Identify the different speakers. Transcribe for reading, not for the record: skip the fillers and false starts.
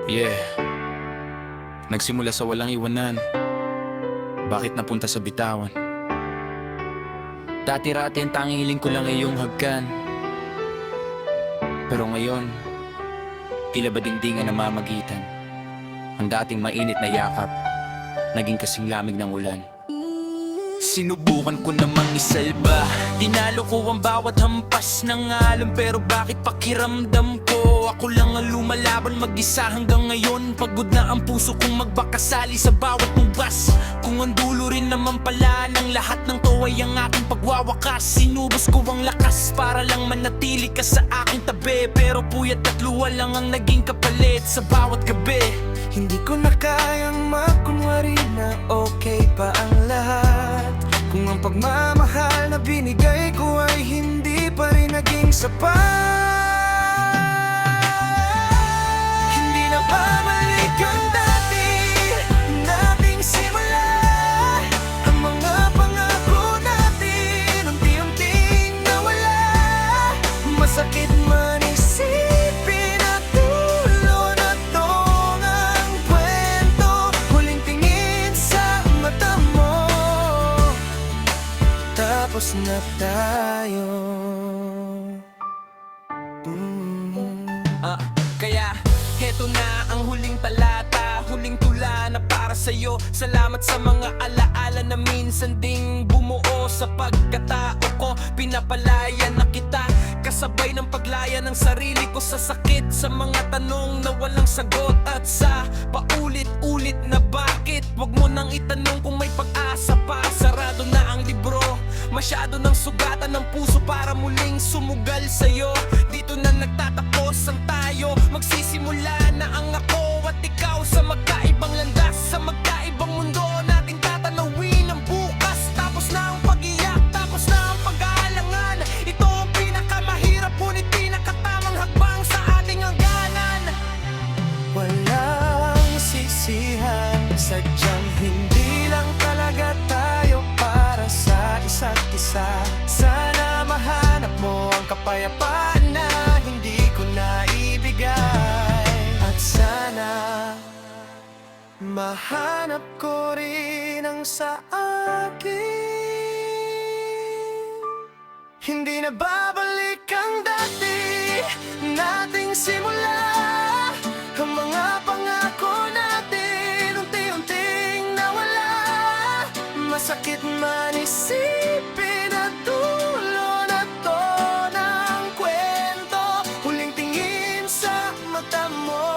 Speaker 1: Yeah, nagsimula sa walang iwanan. Bakit napunta sa bitawan? Dati-rati ang tanging hiling ko lang ay iyong hagkan. Pero ngayon, tila ba dingding ang namamagitan. Ang dating mainit na yakap, naging kasing lamig ng ulan. Sinubukan ko namang isalba, tinalo ko ang bawat hampas ng alon. Pero bakit pakiramdam ko ako lang ang lumalaban mag-isa hanggang ngayon? Pagod na ang puso kong magbakasali sa bawat mubas. Kung ang dulo rin naman pala ng lahat ng to ay ang aking pagwawakas. Sinubos ko ang lakas para lang manatili ka sa aking tabi. Pero puyat at luha lang ang naging kapalit sa bawat gabi.
Speaker 2: Hindi ko na kayang magkunwari na okay pa ang lahat, kung ang pagmamahal na binigay ko ay hindi pa rin naging sapat. Hindi na babalik ang dati nating simula. Ang mga pangako natin unti-unting nawala. Masakit man isipin na dulo na tong ang kwento. Huling tingin sa mata mo, tapos na tayo.
Speaker 3: Kaya heto na ang huling talata, huling tula na para sa'yo. Salamat sa mga alaala na minsan ding bumuo sa pagkatao ko. Pinapalaya na kita, kasabay ng paglaya ng sarili ko sa sakit, sa mga tanong na walang sagot, at sa paulit-ulit na bakit. Wag mo nang itanong kung may pag-asa pa, sarado na ang libro. Masyado ng sugatan ng puso para muling sumugal sa'yo. Dito na nagtatapos ang tayo, magsisimula na ang ako at ikaw sa magkaibang landas, sa magkaibang mundo natin tatanawin ang bukas. Tapos na ang pag-iyak, tapos na ang pag-aalangan. Ito ang pinakamahirap ngunit pinakatamang hakbang sa ating hangganan.
Speaker 2: Walang sisihan, sadyang hindi lang talaga tayo para sa isa't isa. Sana mahanap mo ang kapayapaan na hindi ko naibigay. At sana mahanap ko rin ang sa akin. Hindi na babalik ang dati nating simula. Ang mga pangako natin unti-unting nawala. Masakit man isipin na dulo na to ng kwento. Huling tingin sa mata mo,